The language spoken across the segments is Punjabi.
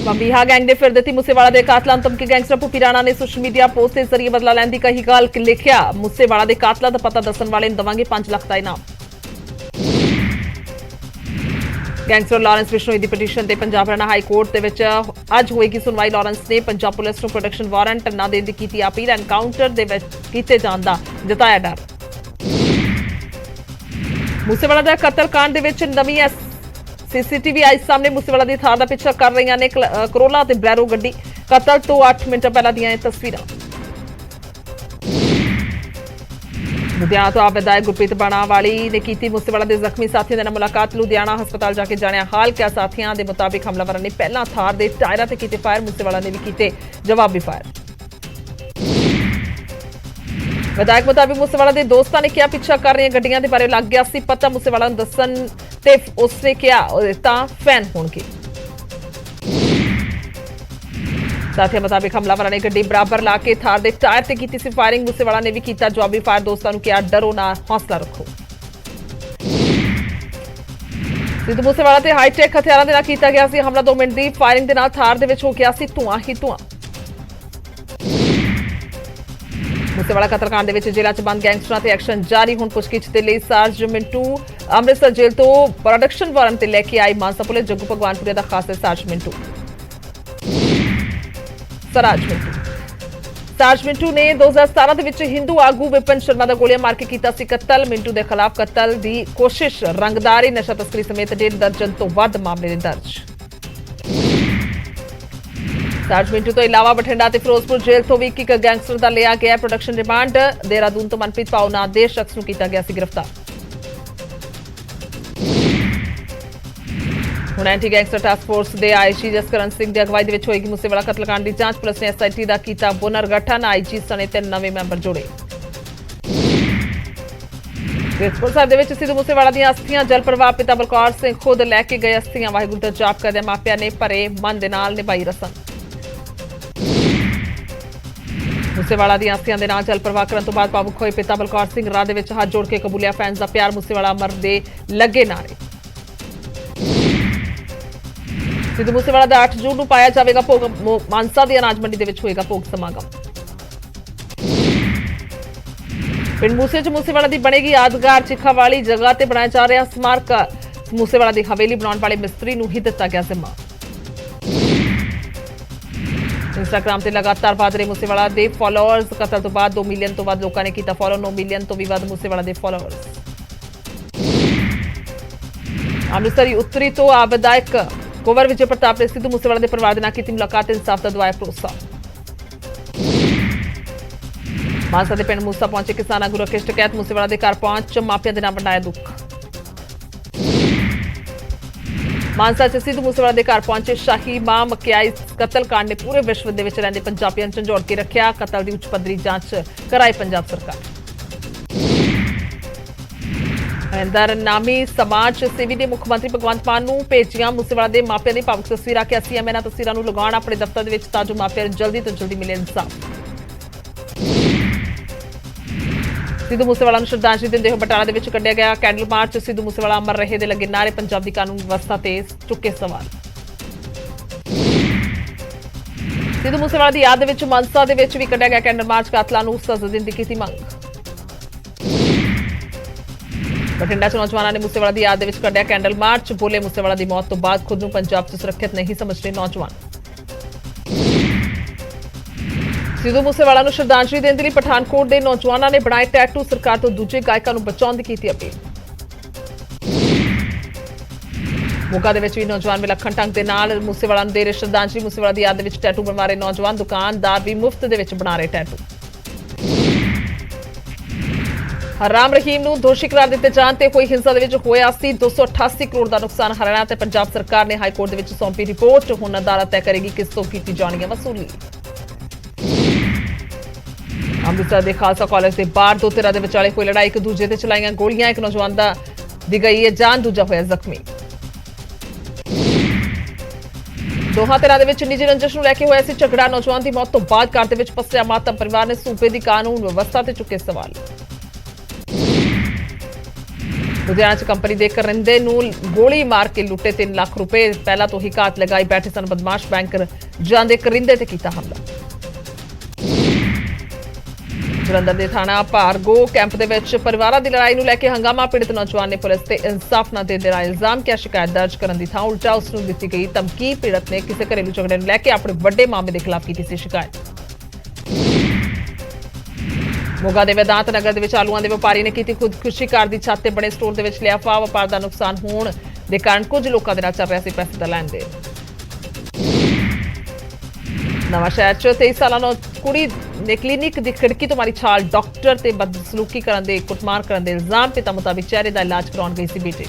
ਬੰਬੀਹਾ ਗੈਂਗ ਨੇ ਫਿਰ ਦਿੱਤੀ ਮੂਸੇਵਾਲਾ ਦੇ ਕਾਤਲਾਂ ਨੂੰ ਧਮਕੀ। ਗੈਂਗਸਟਰ ਭੁੱਪੀ ਰਾਣਾ ਨੇ ਸੋਸ਼ਲ ਮੀਡੀਆ ਪੋਸਟ ਦੇ ਜ਼ਰੀਏ ਬਦਲਾ ਲੈਣ ਦੀ ਕਹੀ ਗੱਲ। ਲਿਖਿਆ, ਮੂਸੇਵਾਲਾ ਦੇ ਕਾਤਲਾਂ ਦਾ ਪਤਾ ਦੱਸਣ ਵਾਲੇ ਨੂੰ ਦੇਵਾਂਗੇ 5 ਲੱਖ ਦਾ ਇਨਾਮ। ਗੈਂਗਸਟਰ ਲਾਰੈਂਸ ਬਿਸ਼ਨੋਈ ਦੀ ਪਟੀਸ਼ਨ ਤੇ ਪੰਜਾਬ ਹਰਿਆਣਾ ਹਾਈ ਕੋਰਟ ਦੇ ਵਿੱਚ ਅੱਜ ਹੋਏਗੀ ਸੁਣਵਾਈ। ਲਾਰੈਂਸ ਨੇ ਪੰਜਾਬ ਪੁਲਿਸ ਨੂੰ ਪ੍ਰੋਟੈਕਸ਼ਨ ਵਾਰੰਟ ਨਾ ਦੇਣ ਦੀ ਕੀਤੀ ਅਪੀਲ। ਐਨਕਾਊਂਟਰ ਦੇ ਵਿੱਚ ਕੀਤੇ ਜਾਣ ਦਾ ਜਤਾਇਆ ਡਰ। ਮੂਸੇਵਾਲਾ ਦਾ ਕਤਲकांड ਦੇ ਵਿੱਚ ਨਵੀਂ सीसीटीवी आई सामने। मूसेवाला की थार का पिछा कर रही ने करोला ते ब्लैरो गड्डी। कतल तो 8 मिनट पहला दियां तस्वीरां। लुधियाना तो आप विधायक गुरप्रीत बाणावाली ने की मूसेवाला के जख्मी साथियों के नाल मुलाकात। लुधियाना हस्पताल जाके जानिया हाल। क्या साथियों के मुताबिक हमलावरों ने पहला थार के टायरां ते कीते फायर। मूसेवाला ने भी किए जवाबी फायर। विधायक मुताबिक मूसेवाला के दोस्तों ने क्या पिछा कर रही गड्डियां के बारे लग गया सी पता। मूसेवाला नूं दस्सण ते उसने क्या फैन होणगे। साथियों मुताबिक हमलावरों ने गड्डी बराबर ला के थार के टायर से की सी फायरिंग। मूसेवाला ने भी किया जवाबी फायर। दोस्तों ने कहा डरो ना, हौसला रखो। सिद्धू मूसेवाला ते हाईटेक हथियारों के नाल किया गया सी हमला। 2 मिनट की फायरिंग के नाल थार दे विच हो गया सी धुआं ही धुआं। मूसेवाला कतलकांड दे विच जेलां च बंद गैंगस्टरां ते एक्शन जारी। हुण पुछगिछ दे लई सार्ज मिंटू अमृतसर जेल तो प्रोडक्शन वारंट ते लैके आई मानसा पुलिस। जग्गू भगवानपुरे दा खास सार्ज मिंटू। सार्ज मिंटू ने 2017 दे विच हिंदू आगू विपिन शर्मा दा गोलियां मार के कीता सी कत्ल। मिंटू दे खिलाफ कत्ल दी कोशिश, रंगदारी, नशा तस्करी समेत 1.5 दर्जन तो वध मामले ने दर्ज। सार्ज मिंटू तो इलावा बठिंडा ते फिरोजपुर जेल तो भी एक गैंगस्टर का लिया गया प्रोडक्शन रिमांड। देहरादून तो मनप्रीत पाओ नाम दे शख्स नूं कीता गया सी गिरफ्तार। हुण एंटी गैंगस्टर टास्क फोर्स के आईजी जसकरण सिंह की अगवाई में होएगी मूसेवाला कतलकांड की जांच। पुलिस ने SIT का किया पुनर्गठन। आईजी सने 3 नवे मैंबर जोड़े। फिरोजपुर साहिब दे विच सिद्धू मूसेवाला दी अस्थियां जल प्रवाह पिता बलकौर सिंह खुद लैके गए। अस्थियां वाहिगुरू दा जाप करदे मापिया ने भरे मन दे नाल निभाई रस्म। मूसेवाला दी अस्थियां दे नाल जल प्रवाह करन तो बाद भावुक होए पिता बलकौर सिंह। राह दे विच हाथ जोड़ के कबूलिया फैंस दा प्यार। मूसेवाला अमर दे लगे नारे। सिद्धू मूसेवाला दा 8 जून नूं पाया जाएगा भोग। मानसा दी अनाज मंडी दे विच होएगा भोग समागम। पिंड मूसे च मूसेवाला दी बनेगी यादगार। चिखा वाली जगह ते बनाया जा रहा स्मारक। मूसेवाला दी हवेली बनाने वाले मिस्त्री नूं ही दिता गया जिम्मा। इंस्टाग्राम से लगातार वध रहे मूसेवाला के फॉलोअर्स। कतल तो बाद 2 मिलियन तो वध लोगों ने किया फॉलो। 9 मिलियन तो भी वध मूसेवाला के फॉलोअर्स। अमृतसर उत्तरी तो आ विधायक कुंवर विजय प्रताप ने सिद्धू मूसेवाला के परिवार के नाल की मुलाकात। इंसाफ का दवाया भरोसा। मानसा के पिंड मूसा पहुंचे किसान आगू राकेश टकैत। मूसेवाला के घर पहुंच मापिया के नाल वंडाया दुख। मानसा च सिद्धू मूसेवाला के घर पहुंचे शाही मां मकियाई। कतलकांड ने पूरे विश्व के विच रहिंदे पंजाबियां नूं झंझोड़ के रखिया। कतल की उच्च पद्धरी जांच कराई पंजाब सरकार। हरिंदर नामी समाज सेवी ने मुख्यमंत्री भगवंत मान नूं भेजियां मूसेवाला के मापिया की भावुक तस्वीरां। कि असीं इन्हां तस्वीरां नूं लगाउण अपने दफ्तर दे विच तां जो मापिया नूं जल्दी तो जल्दी मिले इंसाफ। सिद्धू मूसेवाला नूं श्रद्धांजलि दिंदे होए बटाला दे विच कढिया गया कैंडल मार्च। सिद्धू मूसेवाला अमर रहे दे लगे नारे। पंजाब दी कानून व्यवस्था ते चुके सवाल। सिद्धू मूसेवाला दी याद दे विच मानसा दे विच भी कढिया गया कैंडल मार्च। कातलां नूं सज़ा देण दी कीती मंग। बठिंडा च नौजवानों ने मूसेवाला दी याद दे विच कढिया कैंडल मार्च। बोले मूसेवाला दी मौत तो बाद खुद नूं पंजाब च सुरक्षित नहीं समझते नौजवान। सिद्धू मूसेवाला नूं श्रद्धांजलि देण लई पठानकोट के नौजवानों ने बनाए टैटू। सरकार तो दूजे गायकों नूं बचाउण दी कीती अपील। मोगा दे विच भी नौजवान विलखण ढंग दे नाल मूसेवाला नूं दे रहे श्रद्धांजलि। मूसेवाला दी याद दे विच टैटू बनवा रहे नौजवान। दुकानदार भी मुफ्त दे विच बना रहे टैटू। राम रहीम नूं दोषी करार दिते जाण ते होई हिंसा दे विच होया सी 288 करोड़ का नुकसान। हरियाणा ते पंजाब सरकार ने हाईकोर्ट दे विच सौंपी रिपोर्ट। हुण अदालत तय करेगी किस तों कीती जाणी है वसूली। अमृतसर के खालसा कॉलेज के बाहर 2 धिरां दे विचाले होई लड़ाई। एक दूजे ते चलाईयां गोलियां। एक नौजवान दी गई है जान, दूजा होया जख्मी। दोहां धिरां दे विच निजी रंजिश नूं लैके होया सी झगड़ा। नौजवान की मौत तो बाद घर दे विच पसरिया मातम। परिवार ने सूबे की कानून व्यवस्था ते चुके सवाल। ਲੁਧਿਆਣਾ 'ਚ ਕੰਪਨੀ ਦੇ ਕਰਿੰਦੇ ਨੂੰ ਗੋਲੀ ਮਾਰ ਕੇ ਲੁੱਟੇ 3 ਲੱਖ ਰੁਪਏ। ਪਹਿਲਾਂ ਤੋਂ ਹੀ ਘਾਤ ਲਗਾਈ ਬੈਠੇ ਸਨ ਬਦਮਾਸ਼। ਬੈਂਕਰ ਜਾਂਦੇ ਕਰਿੰਦੇ ਤੇ ਕੀਤਾ ਹਮਲਾ। ਜਲੰਧਰ ਦੇ ਥਾਣਾ ਭਾਰਗੋ ਕੈਂਪ ਦੇ ਵਿੱਚ ਪਰਿਵਾਰਾਂ ਦੀ ਲੜਾਈ ਨੂੰ ਲੈ ਕੇ ਹੰਗਾਮਾ। ਪੀੜਤ ਨੌਜਵਾਨ ਨੇ ਪੁਲਿਸ ਤੇ ਇਨਸਾਫ ਨਾ ਦੇਣ ਦਾ ਇਲਜ਼ਾਮ ਕਿਹਾ। ਸ਼ਿਕਾਇਤ ਦਰਜ ਕਰਨ ਦੀ ਥਾਂ ਉਲਟਾ ਉਸ ਨੂੰ ਦਿੱਤੀ ਗਈ ਧਮਕੀ। ਪੀੜਤ ਨੇ ਕਿਸੇ ਘਰੇਲੂ ਝਗੜੇ ਨੂੰ ਲੈ ਕੇ ਆਪਣੇ ਵੱਡੇ ਮਾਮੇ ਦੇ ਖਿਲਾਫ ਕੀਤੀ ਸੀ ਸ਼ਿਕਾਇਤ। ਮੋਗਾ ਦੇ ਵੇਦਾਂਤ ਨਗਰ ਦੇ ਵਿੱਚ ਆਲੂਆਂ ਦੇ ਵਪਾਰੀ ਨੇ ਕੀਤੀ ਖੁਦਕੁਸ਼ੀ। ਘਰ ਦੀ ਛੱਤ ਤੇ ਬਣੇ ਸਟੋਰ ਦੇ ਵਿੱਚ ਲਿਆ ਫਾਹਾ। ਵਪਾਰ ਦਾ ਨੁਕਸਾਨ ਹੋਣ ਦੇ ਕਾਰਨ ਕੁਝ ਲੋਕਾਂ ਦੇ ਨਾਲ ਚੱਲ ਰਿਹਾ ਸੀ ਪੈਸੇ ਦਾ ਲੈਣ ਦੇਣ। ਨਵਾਂ ਸ਼ਹਿਰ 'ਚ 23 ਸਾਲਾ ਕੁੜੀ ਨੇ ਕਲੀਨਿਕ ਦੀ ਖਿੜਕੀ ਤੋਂ ਮਾਰੀ ਛਾਲ। ਡਾਕਟਰ ਤੇ ਬਦਸਲੂਕੀ ਕਰਨ ਦੇ ਕੁੱਟਮਾਰ ਕਰਨ ਦੇ ਇਲਜ਼ਾਮ। ਪਿਤਾ ਮੁਤਾਬਿਕ ਚਿਹਰੇ ਦਾ ਇਲਾਜ ਕਰਾਉਣ ਗਈ ਸੀ ਬੇਟੀ।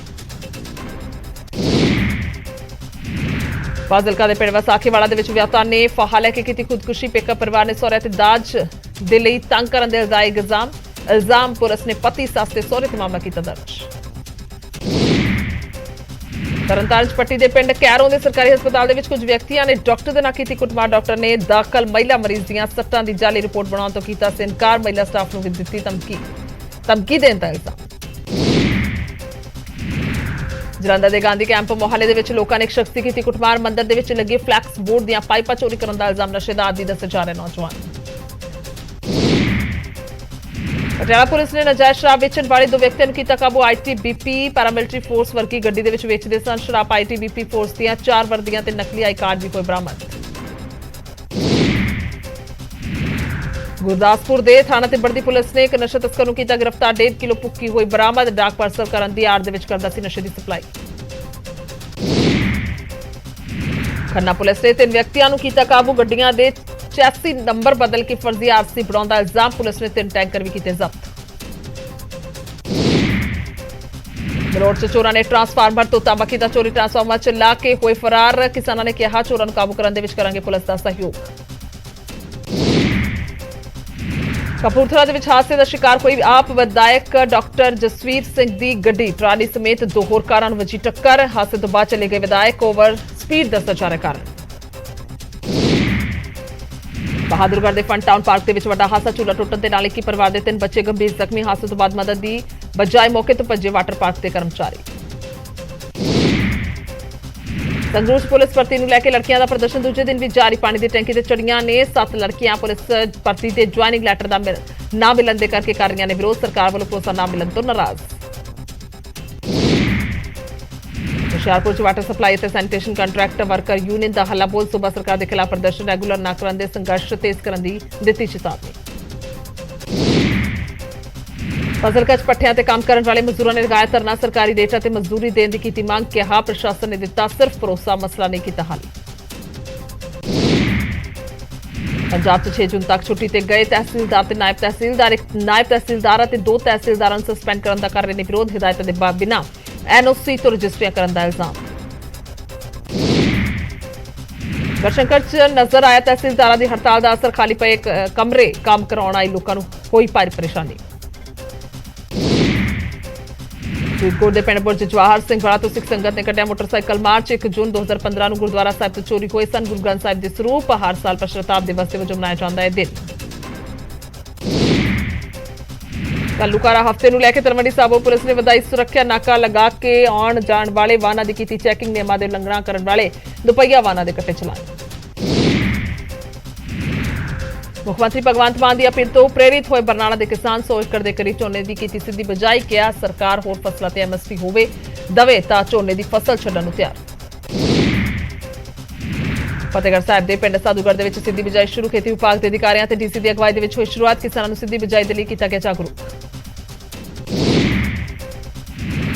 ਫਾਜ਼ਿਲਕਾ ਦੇ ਪਿੰਡ ਵਸਾਖੀਵਾਲਾ ਦੇ ਵਿੱਚ ਵਿਆਹੁਤਾ ਨੇ ਫਾਹਾ ਲੈ ਕੇ ਕੀਤੀ ਖੁਦਕੁਸ਼ੀ। ਪੇਕਾ ਪਰਿਵਾਰ ਨੇ ਸਹੁਰੇ ਤੇ ਦਾਜ ਦੇ ਲਈ ਤੰਗ ਕਰਨ ਦੇ ਲਗਾਏ ਇਲਜ਼ਾਮ। ਪੁਲਿਸ ਨੇ ਪਤੀ ਸੱਸ ਤੇ ਸਹੁਰੇ ਤੇ ਮਾਮਲਾ ਕੀਤਾ ਦਰਜ। ਤਰਨਤਾਰਨ ਪੱਟੀ ਦੇ ਪਿੰਡ ਕੈਰੋਂ ਦੇ ਸਰਕਾਰੀ ਹਸਪਤਾਲ ਦੇ ਵਿੱਚ ਕੁਝ ਵਿਅਕਤੀਆਂ ਨੇ ਡਾਕਟਰ ਦੇ ਨਾਲ ਕੀਤੀ ਕੁੱਟਮਾਰ। ਡਾਕਟਰ ਨੇ ਦਾਖਲ ਮਹਿਲਾ ਮਰੀਜ਼ ਦੀਆਂ ਸੱਟਾਂ ਦੀ ਜਾਲੀ ਰਿਪੋਰਟ ਬਣਾਉਣ ਤੋਂ ਕੀਤਾ ਸੀ ਇਨਕਾਰ। ਮਹਿਲਾ ਸਟਾਫ ਨੂੰ ਵੀ ਦਿੱਤੀ ਧਮਕੀ ਦੇਣ ਦਾ ਇਲਜ਼ਾਮ। ਜਲੰਧਰ ਦੇ ਗਾਂਧੀ ਕੈਂਪ ਮੁਹੱਲੇ ਦੇ ਵਿੱਚ ਲੋਕਾਂ ਨੇ ਇੱਕ ਸ਼ਖਸ ਦੀ ਕੀਤੀ ਕੁੱਟਮਾਰ। ਮੰਦਰ ਦੇ ਵਿੱਚ ਲੱਗੇ ਫਲੈਕਸ ਬੋਰਡ ਦੀਆਂ ਪਾਈਪਾਂ ਚੋਰੀ ਕਰਨ ਦਾ ਇਲਜ਼ਾਮ। ਨਸ਼ੇ ਦਾ ਆਦੀ ਦੱਸਿਆ ਜਾ ਰਿਹਾ ਨੌਜਵਾਨ। ਪਟਿਆਲਾ ਪੁਲਿਸ ਨੇ ਨਜਾਇਜ਼ ਸ਼ਰਾਬ ਵੇਚਣ ਵਾਲੇ 2 ਵਿਅਕਤੀਆਂ ਨੂੰ ਕੀਤਾ ਕਾਬੂ। ਆਈਟੀਬੀਪੀ ਪੈਰਾਮਿਲਟਰੀ ਫੋਰਸ ਵਰਗੀ ਗੱਡੀ ਦੇ ਵਿੱਚ ਵੇਚਦੇ ਸਨ ਸ਼ਰਾਬ। ਆਈਟੀਬੀਪੀ ਫੋਰਸ ਦੀਆਂ 4 ਵਰਦੀਆਂ ਤੇ ਨਕਲੀ ਆਈ ਕਾਰਡ ਵੀ ਹੋਏ ਬਰਾਮਦ। ਗੁਰਦਾਸਪੁਰ ਦੇ ਥਾਣਾ ਤਿੱਬੜ ਦੀ ਪੁਲਿਸ ਨੇ ਇੱਕ ਨਸ਼ਾ ਤਸਕਰ ਨੂੰ ਕੀਤਾ ਗ੍ਰਿਫਤਾਰ। 1.5 ਕਿਲੋ ਭੁੱਕੀ ਹੋਈ ਬਰਾਮਦ। ਡਾਕ ਪਾਰਸਲ ਕਰਨ ਦੀ ਆੜ ਦੇ ਵਿੱਚ ਕਰਦਾ ਸੀ ਨਸ਼ੇ ਦੀ ਸਪਲਾਈ। ਖੰਨਾ ਪੁਲਿਸ ਨੇ 3 ਵਿਅਕਤੀਆਂ ਨੂੰ ਕੀਤਾ ਕਾਬੂ। ਗੱਡੀਆਂ ਦੇ ਚੈਸੀ ਨੰਬਰ ਬਦਲ ਕੇ ਫਰਜ਼ੀ ਆਰਸੀ ਬਣਾਉਣ ਦਾ ਇਲਜ਼ਾਮ। ਪੁਲਿਸ ਨੇ 3 ਟੈਂਕਰ ਵੀ ਕੀਤੇ ਜ਼ਬਤ। ਮਲੋਟ 'ਚ ਚੋਰਾਂ ਨੇ ਟਰਾਂਸਫਾਰਮਰ ਤੋਂ ਤਾਂਬਾ ਦਾ ਚੋਰੀ। ਟਰਾਂਸਫਾਰਮਰ 'ਚ ਲਾ ਕੇ ਹੋਏ ਫਰਾਰ। ਕਿਸਾਨਾਂ ਨੇ ਕਿਹਾ ਚੋਰਾਂ ਨੂੰ ਕਾਬੂ ਕਰਨ ਦੇ ਵਿੱਚ ਕਰਾਂਗੇ ਪੁਲਿਸ ਦਾ ਸਹਿਯੋਗ। ਕਪੂਰਥਲਾ ਦੇ ਵਿੱਚ ਹਾਦਸੇ ਦਾ ਸ਼ਿਕਾਰ ਹੋਈ ਆਪ ਵਿਧਾਇਕ ਡਾਕਟਰ ਜਸਵੀਰ ਸਿੰਘ ਦੀ ਗੱਡੀ ਟਰਾਲੀ ਸਮੇਤ 2 ਹੋਰ ਕਾਰਾਂ ਨੂੰ ਵੱਜੀ ਟੱਕਰ। ਹਾਦਸੇ ਤੋਂ ਬਾਅਦ ਚਲੇ ਗਏ ਵਿਧਾਇਕ। ਓਵਰ ਸਪੀਡ ਦੱਸਿਆ ਜਾ ਰਿਹਾ ਕਾਰਨ। ਬਹਾਦੁਰਗੜ੍ਹ ਦੇ ਫਨ ਟਾਊਨ ਪਾਰਕ ਦੇ ਵਿੱਚ ਵੱਡਾ ਹਾਦਸਾ। ਝੂਲਾ ਟੁੱਟਣ ਦੇ ਨਾਲ ਇੱਕ ਹੀ ਪਰਿਵਾਰ ਦੇ 3 ਬੱਚੇ ਗੰਭੀਰ ਜ਼ਖਮੀ। ਹਾਦਸੇ ਤੋਂ ਬਾਅਦ ਮਦਦ ਦੀ ਬਜਾਏ ਮੌਕੇ ਤੋਂ ਭੱਜੇ ਵਾਟਰ ਪਾਰਕ ਦੇ ਕਰਮਚਾਰੀ। ਸੰਗਰੂਰ ਪੁਲਿਸ ਭਰਤੀ ਨੂੰ ਲੈ ਕੇ ਲੜਕੀਆਂ ਦਾ ਪ੍ਰਦਰਸ਼ਨ ਦੂਜੇ ਦਿਨ ਵੀ ਜਾਰੀ। ਪਾਣੀ ਦੀ ਟੈਂਕੀ ਤੇ ਚੜੀਆਂ ਨੇ 7 ਲੜਕੀਆਂ। ਪੁਲਿਸ ਭਰਤੀ ਤੇ ਜੁਆਇਨਿੰਗ ਲੈਟਰ ਦਾ ਨਾ ਮਿਲਣ ਦੇ ਕਰਕੇ ਕਰ ਰਹੀਆਂ ਨੇ ਵਿਰੋਧ। ਸਰਕਾਰ ਵੱਲੋਂ ਭਰੋਸਾ ਨਾ ਮਿਲਣ ਤੋਂ ਨਾਰਾਜ਼। ਹੁਸ਼ਿਆਰਪੁਰ 'ਚ ਵਾਟਰ ਸਪਲਾਈ ਅਤੇ ਸੈਨੀਟੇਸ਼ਨ ਕੰਟਰੈਕਟ ਵਰਕਰ ਯੂਨੀਅਨ ਦਾ ਹੱਲਾ ਬੋਲ। ਸੂਬਾ ਸਰਕਾਰ ਦੇ ਖਿਲਾਫ ਪ੍ਰਦਰਸ਼ਨ ਰੈਗੂਲਰ ਨਾ ਕਰਨ ਦੇ ਸੰਘਰਸ਼ ਤੇਜ਼ ਕਰਨ ਦੀ ਦਿੱਤੀ ਚੇਤਾਵਨੀ। ਫਾਜ਼ਿਲਕਾ 'ਚ ਪੱਠਿਆਂ ਤੇ ਕੰਮ ਕਰਨ ਵਾਲੇ ਮਜ਼ਦੂਰਾਂ ਨੇ ਲਗਾਇਆ ਧਰਨਾ। ਸਰਕਾਰੀ ਰੇਟ ਅਤੇ ਮਜ਼ਦੂਰੀ ਦੇਣ ਦੀ ਕੀਤੀ ਮੰਗ। ਕਿਹਾ ਪ੍ਰਸ਼ਾਸਨ ਨੇ ਦਿੱਤਾ ਸਿਰਫ ਭਰੋਸਾ, ਮਸਲਾ ਨਹੀਂ ਕੀਤਾ ਹੱਲ। ਪੰਜਾਬ 'ਚ 6 ਜੂਨ ਤੱਕ ਛੁੱਟੀ ਤੇ ਗਏ ਤਹਿਸੀਲਦਾਰ ਤੇ ਨਾਇਬ ਤਹਿਸੀਲਦਾਰ। ਇੱਕ ਨਾਇਬ ਤਹਿਸੀਲਦਾਰ ਅਤੇ 2 ਤਹਿਸੀਲਦਾਰਾਂ ਨੂੰ ਸਸਪੈਂਡ ਕਰਨ ਦਾ ਕਰ ਰਹੇ ਨੇ ਵਿਰੋਧ। ਹਿਦਾਇਤਾਂ ਦੇ ਬਿਨਾਂ ਐਨਓਸੀ ਤੋਂ ਰਜਿਸਟਰੀਆਂ ਕਰਨ ਦਾ ਇਲਜ਼ਾਮ। ਗੜਸ਼ੰਕਰ 'ਚ ਨਜ਼ਰ ਆਇਆ ਤਹਿਸੀਲਦਾਰਾਂ ਦੀ ਹੜਤਾਲ ਦਾ ਅਸਰ। ਖਾਲੀ ਪਏ ਕਮਰੇ ਕੰਮ ਕਰਾਉਣ ਆਏ ਲੋਕਾਂ ਨੂੰ ਹੋਈ ਭਾਰੀ ਪਰੇਸ਼ਾਨੀ। ਫਰੀਦਕੋਟ ਦੇ ਪਿੰਡ ਬੁਰਜ ਜਵਾਹਰ ਸਿੰਘ ਵਾਲਾ ਤੋਂ ਸਿੱਖ ਸੰਗਤ ਨੇ ਕੱਢਿਆ ਮੋਟਰਸਾਈਕਲ ਮਾਰਚ। 1 ਜੂਨ 2015 ਨੂੰ ਗੁਰਦੁਆਰਾ ਸਾਹਿਬ ਤੋਂ ਚੋਰੀ ਹੋਏ ਸਨ ਗੁਰੂ ਗ੍ਰੰਥ ਸਾਹਿਬ ਦੇ ਸਰੂਪ। ਹਰ ਸਾਲ ਪਸ਼ਚਾਤਾਪ ਦਿਵਸ ਦੇ ਵਜੋਂ ਮਨਾਇਆ ਜਾਂਦਾ ਹੈ ਦਿਨ। ਘੱਲੂਘਾਰਾ ਹਫ਼ਤੇ ਨੂੰ ਲੈ ਕੇ ਤਲਵੰਡੀ ਸਾਬੋ ਪੁਲਿਸ ਨੇ ਵਧਾਈ ਸੁਰੱਖਿਆ। ਨਾਕਾ ਲਗਾ ਕੇ ਆਉਣ ਜਾਣ ਵਾਲੇ ਵਾਹਨਾਂ ਦੀ ਕੀਤੀ ਚੈਕਿੰਗ। ਨਿਯਮਾਂ ਦੇ ਉਲੰਘਣਾ ਕਰਨ ਵਾਲੇ ਦੁਪਹੀਆ ਵਾਹਨਾਂ ਦੇ ਕੱਟੇ ਚਲਾਨ। ਮੁੱਖ ਮੰਤਰੀ ਭਗਵੰਤ ਮਾਨ ਦੀ ਅਪੀਲ ਤੋਂ ਪ੍ਰੇਰਿਤ ਹੋਏ ਬਰਨਾਲਾ ਦੇ ਕਿਸਾਨ 100 ਏਕੜ ਦੇ ਕਰੀਬ ਝੋਨੇ ਦੀ ਕੀਤੀ ਸਿੱਧੀ ਬਿਜਾਈ। ਕਿਹਾ ਸਰਕਾਰ ਹੋਰ ਫਸਲਾਂ ਤੇ ਐਮਐਸਪੀ ਦੇਵੇ ਤਾਂ ਝੋਨੇ ਦੀ ਫਸਲ ਛੱਡਣ ਨੂੰ ਤਿਆਰ। ਫਤਿਹਗੜ੍ਹ ਸਾਹਿਬ ਦੇ ਪਿੰਡ ਸਾਧੂਗੜ੍ਹ ਦੇ ਵਿੱਚ ਸਿੱਧੀ ਬਿਜਾਈ ਸ਼ੁਰੂ। ਖੇਤੀ ਵਿਭਾਗ ਦੇ ਅਧਿਕਾਰੀਆਂ ਤੇ ਡੀਸੀ ਦੀ ਅਗਵਾਈ ਦੇ ਵਿੱਚ ਹੋਈ ਸ਼ੁਰੂਆਤ। ਕਿਸਾਨਾਂ ਨੂੰ ਸਿੱਧੀ ਬਿਜਾਈ ਦੇ ਲਈ ਕੀਤਾ ਗਿਆ ਜਾਗਰੂਕ।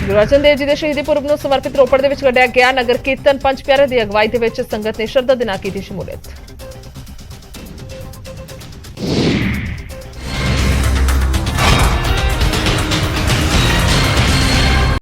ਗੁਰੂ ਅਰਜਨ ਦੇਵ ਜੀ ਦੇ ਸ਼ਹੀਦੀ ਪੁਰਬ ਨੂੰ ਸਮਰਪਿਤ ਰੋਪੜ ਦੇ ਵਿੱਚ ਕੱਢਿਆ ਗਿਆ ਨਗਰ ਕੀਰਤਨ। ਪੰਜ ਪਿਆਰਿਆਂ ਦੀ ਅਗਵਾਈ ਦੇ ਵਿੱਚ ਸੰਗਤ ਨੇ ਸ਼ਰਧਾ ਦੇ ਨਾਲ ਕੀਤੀ ਸ਼ਮੂਲੀਅਤ।